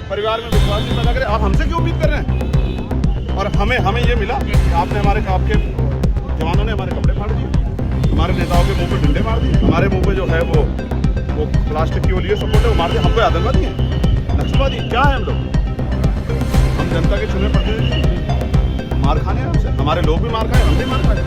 परिवार में विश्वास नहीं पैदा करें। आप हमसे क्यों उम्मीद कर रहे हैं? और हमें ये मिला कि आपने आपके जवानों ने हमारे कपड़े फाड़ दिए, हमारे नेताओं के मुंह पे डंडे मार दिए, हमारे मुंह पे जो है वो प्लास्टिक की वो लिए सपोर्ट है वो मार दिए। हमको आतंकवादी है, नक्सलवादी क्या है? हम लोग हम जनता के चुने प्रतिनिधि, मार खाने हमसे, हमारे लोग भी मार खाए, हम भी मार खाए।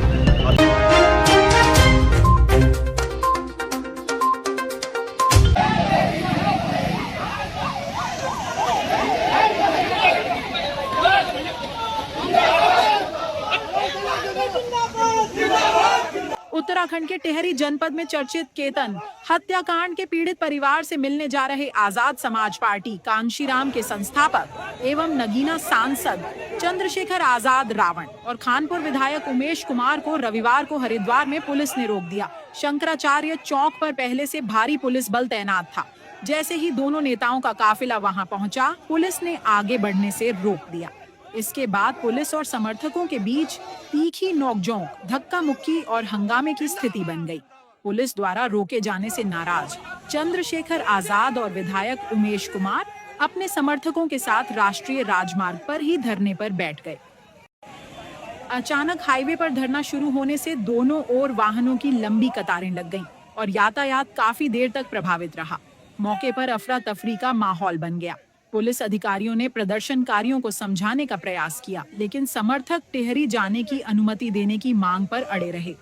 उत्तराखंड के टिहरी जनपद में चर्चित केतन हत्याकांड के पीड़ित परिवार से मिलने जा रहे आजाद समाज पार्टी कांशीराम के संस्थापक एवं नगीना सांसद चंद्रशेखर आजाद रावण और खानपुर विधायक उमेश कुमार को रविवार को हरिद्वार में पुलिस ने रोक दिया। शंकराचार्य चौक पर पहले से भारी पुलिस बल तैनात था। जैसे ही दोनों नेताओं का काफिला वहां पहुंचा, पुलिस ने आगे बढ़ने से रोक दिया। इसके बाद पुलिस और समर्थकों के बीच तीखी नोकझोंक, धक्का मुक्की और हंगामे की स्थिति बन गई। पुलिस द्वारा रोके जाने से नाराज चंद्रशेखर आजाद और विधायक उमेश कुमार अपने समर्थकों के साथ राष्ट्रीय राजमार्ग पर ही धरने पर बैठ गए। अचानक हाईवे पर धरना शुरू होने से दोनों ओर वाहनों की लंबी कतारें लग गईं और यातायात काफी देर तक प्रभावित रहा। मौके पर अफरा तफरी का माहौल बन गया। पुलिस अधिकारियों ने प्रदर्शनकारियों को समझाने का प्रयास किया, लेकिन समर्थक टिहरी जाने की अनुमति देने की मांग पर अड़े रहे।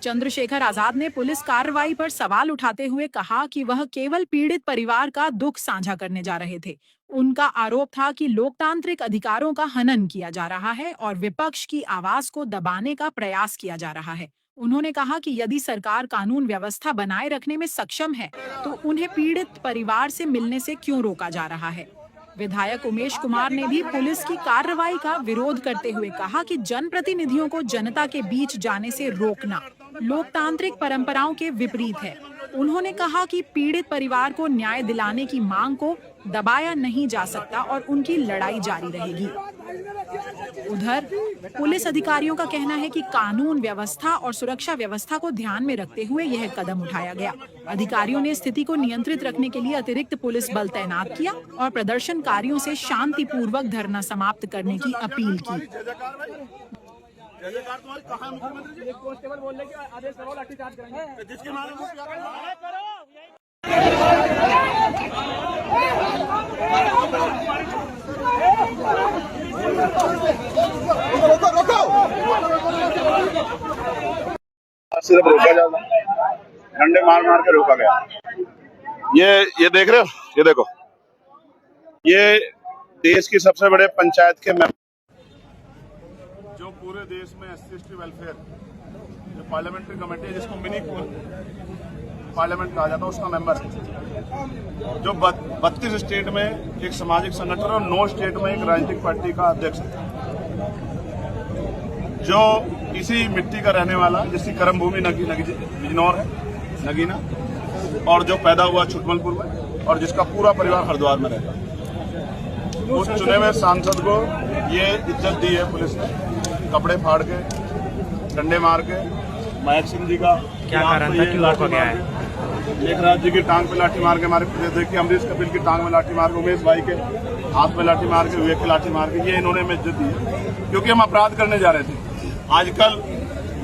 चंद्रशेखर आजाद ने पुलिस कार्रवाई पर सवाल उठाते हुए कहा कि वह केवल पीड़ित परिवार का दुख साझा करने जा रहे थे। उनका आरोप था कि लोकतांत्रिक अधिकारों का हनन किया जा रहा है और विपक्ष की आवाज को दबाने का प्रयास किया जा रहा है। उन्होंने कहा कि यदि सरकार कानून व्यवस्था बनाए रखने में सक्षम है, तो उन्हें पीड़ित परिवार से मिलने से क्यों रोका जा रहा है। विधायक उमेश कुमार ने भी पुलिस की कार्रवाई का विरोध करते हुए कहा कि जनप्रतिनिधियों को जनता के बीच जाने से रोकना लोकतांत्रिक परंपराओं के विपरीत है। उन्होंने कहा कि पीड़ित परिवार को न्याय दिलाने की मांग को दबाया नहीं जा सकता और उनकी लड़ाई जारी रहेगी। उधर पुलिस अधिकारियों का कहना है कि कानून व्यवस्था और सुरक्षा व्यवस्था को ध्यान में रखते हुए यह कदम उठाया गया। अधिकारियों ने स्थिति को नियंत्रित रखने के लिए अतिरिक्त पुलिस बल तैनात किया और प्रदर्शनकारियों से शांतिपूर्वक धरना समाप्त करने की अपील की। सिर्फ रोका जाता, डंडे मार के रोका गया। ये देख रहे हो, ये देखो, ये देश की सबसे बड़े पंचायत के मेंबर जो पूरे देश में एससी वेलफेयर जो पार्लियामेंट्री कमेटी है, जिसको मिनी पार्लियामेंट कहा जाता है, उसका मेंबर है, जो 32 स्टेट में एक सामाजिक संगठन और 9 स्टेट में एक राजनीतिक पार्टी का अध्यक्ष है, जो इसी मिट्टी का रहने वाला, जिसकी कर्म भूमि बिजनौर है, नगीना, और जो पैदा हुआ छुटमलपुर में और जिसका पूरा परिवार हरिद्वार में रहता है। उस चुने हुए सांसद को ये इज्जत दी है पुलिस ने, कपड़े फाड़ के, डंडे मार के। महक सिंह जी का क्या कारण था कि रोका गया है? लेखराज जी की टांग पे लाठी मार के हमारे प्रदेश के, अमरीश कपिल की टांग में लाठी मार के, उमेश भाई के हाथ में लाठी मार के, विवेक की लाठी मार के, ये इन्होंने हमें इज्जत दी है क्योंकि हम अपराध करने जा रहे थे। आजकल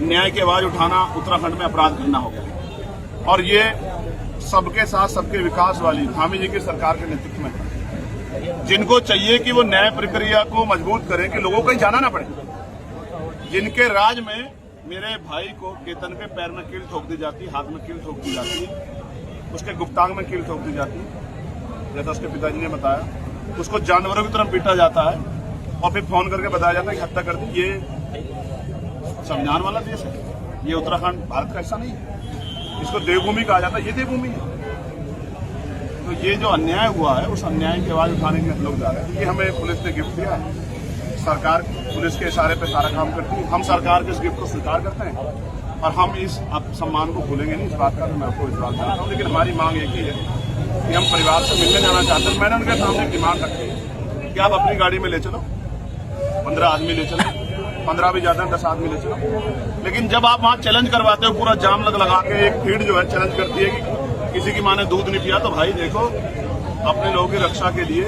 न्याय की आवाज उठाना उत्तराखंड में अपराध करना हो गया, और ये सबके साथ सबके विकास वाली धामी जी की सरकार के नेतृत्व में, जिनको चाहिए कि वो न्याय प्रक्रिया को मजबूत करें कि लोगों को कहीं जाना ना पड़े। जिनके राज में मेरे भाई को केतन के पैर में कील ठोक दी जाती, हाथ में कील ठोक दी जाती, उसके गुप्तांग में कील ठोक दी जाती, जैसा उसके पिताजी ने बताया, उसको जानवरों की तरह पीटा जाता है और फिर फोन करके बताया जाता है कि हत्या कर दी। ये संविधान वाला देश है, ये उत्तराखंड भारत का हिस्सा नहीं है। इसको देवभूमि कहा जाता है, ये देवभूमि है। तो ये जो अन्याय हुआ है, उस अन्याय की आवाज उठाने के लिए लोग जा रहे हैं। ये हमें पुलिस ने गिफ्ट दिया है, सरकार पुलिस के इशारे पे सारा काम करती है। हम सरकार के इस गिफ्ट को स्वीकार करते हैं और हम इस सम्मान को भूलेंगे नहीं, इस बात का मैं आपको विश्वास दिलाता हूँ। लेकिन हमारी मांग एक ही है कि हम परिवार से मिलने जाना चाहते हैं। मैंने उनके सामने डिमांड रखी है कि आप अपनी गाड़ी में ले चलो, 15 आदमी ले चलो, 15 भी ज्यादा, 10 आदमी ले चलो। लेकिन जब आप वहाँ चैलेंज करवाते हो, पूरा जाम लगा के, एक भीड़ जो है चैलेंज करती है कि किसी की माँ ने दूध नहीं पिया, तो भाई देखो, अपने लोगों की रक्षा के लिए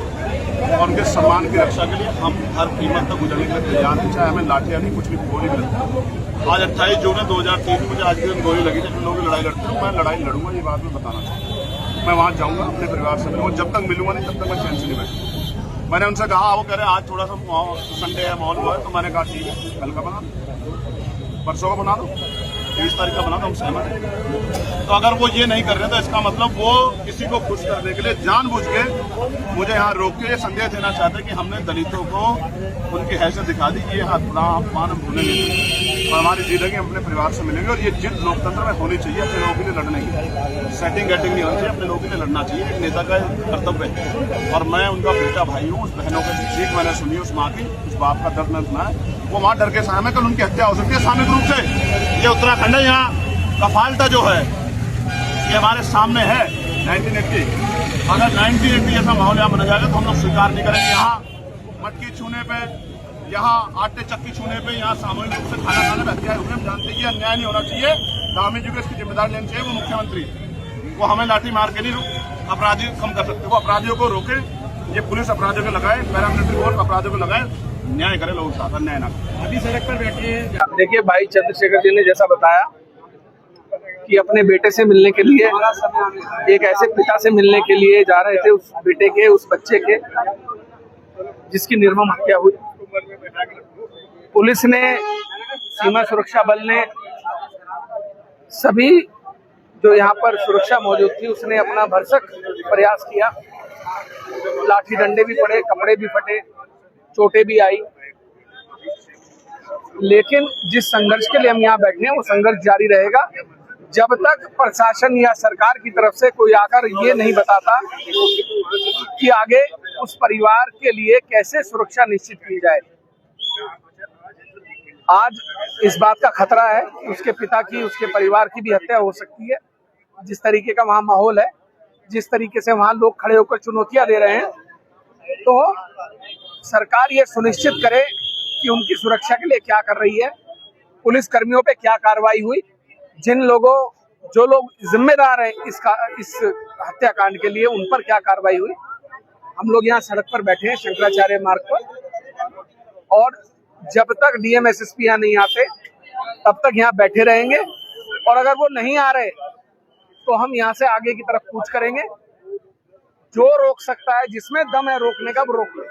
और उनके सम्मान की रक्षा के लिए हम हर कीमत तक गुजरने के लिए तैयार हैं, चाहे हमें लाठियां नहीं कुछ भी गोली भी लगता है। आज 28 जून है 2003 मुझे आज के दिन गोली लगी जब लोग लड़ाई लड़ते हैं, मैं लड़ाई लड़ूंगा, ये बात मैं बताना चाहूँगा। मैं वहाँ जाऊँगा, अपने परिवार से मिलूंगा, जब तक मिलूंगा नहीं तब तक मैं चैन से नहीं बैठूंगा। मैंने उनसे कहा, वो कह रहे आज थोड़ा सा संडे है, मॉल हुआ है, तो मैंने कहा ठीक है, कल का बना दो, परसों का बना दो, 30 तारीख का बना दो, हम सहमत हैं। तो अगर वो ये नहीं कर रहे तो इसका मतलब वो किसी को खुश करने के लिए जानबूझ के मुझे यहाँ रोक के ये संदेश देना चाहते कि हमने दलितों को उनकी हैसियत दिखा दी, ये अपमान हम होने नहीं, और हमारी जिंदगी हम अपने परिवार से मिलेंगे। और ये जिद लोकतंत्र में होनी चाहिए, अपने लोगों के लिए लड़ने की सेटिंग गेटिंग नहीं होनी चाहिए, अपने लोगों के लिए लड़ना चाहिए, एक नेता का कर्तव्य है। और मैं उनका बेटा भाई हूँ, उस बहनों की चीख मैंने सुनी, उस माँ की, उस बाप का दर्द मैंने सुना है, वो माँ डर के सामने कल उनकी हत्या हो सकती है सामूहिक रूप से। ये उत्तराखंड है, यहाँ कफालता जो है ये हमारे सामने है 1980। अगर 1980 ऐसा माहौल यहाँ बना जाएगा तो हम लोग स्वीकार नहीं करेंगे। यहाँ मटकी छूने पे, यहाँ आटे चक्की छूने पे, यहाँ सामूहिक रूप से खाना खाने में हत्याएं हुए, हम जानते हैं ये अन्याय नहीं होना चाहिए। धामी जी को इसकी जिम्मेदारी लेनी चाहिए, वो मुख्यमंत्री, वो हमें लाठी मार के नहीं अपराधी कम कर सकते, वो अपराधियों को रोके, ये पुलिस अपराधियों को लगाए, पैरामिलिट्री फोर्स अपराधियों को लगाए, न्याय करे लोगों के साथ, अन्याय ना करे। अभी सड़क पर बैठे देखिए, भाई चंद्रशेखर जी ने जैसा बताया कि अपने बेटे से मिलने के लिए, एक ऐसे पिता से मिलने के लिए जा रहे थे, उस बेटे के, उस बच्चे के जिसकी निर्मम हत्या हुई। पुलिस ने, सीमा सुरक्षा बल ने, सभी जो यहाँ पर सुरक्षा मौजूद थी, उसने अपना भरसक प्रयास किया। लाठी डंडे भी पड़े, कपड़े भी फटे, चोटें भी आई, लेकिन जिस संघर्ष के लिए हम यहाँ बैठे हैं वो संघर्ष जारी रहेगा जब तक प्रशासन या सरकार की तरफ से कोई आकर ये नहीं बताता कि आगे उस परिवार के लिए कैसे सुरक्षा निश्चित की जाए। आज इस बात का खतरा है कि उसके पिता की, उसके परिवार की भी हत्या हो सकती है। जिस तरीके का वहाँ माहौल है, जिस तरीके से वहाँ लोग खड़े होकर चुनौतियां दे रहे हैं, तो सरकार ये सुनिश्चित करे कि उनकी सुरक्षा के लिए क्या कर रही है, पुलिस कर्मियों पे क्या कार्रवाई हुई, जो लोग जिम्मेदार हैं इस हत्याकांड के लिए, उन पर क्या कार्रवाई हुई। हम लोग यहाँ सड़क पर बैठे हैं, शंकराचार्य मार्ग पर, और जब तक डीएम एसएसपी यहाँ नहीं आते तब तक यहाँ बैठे रहेंगे। और अगर वो नहीं आ रहे तो हम यहाँ से आगे की तरफ कूच करेंगे। जो रोक सकता है, जिसमें दम है रोकने का, वो रोक ले।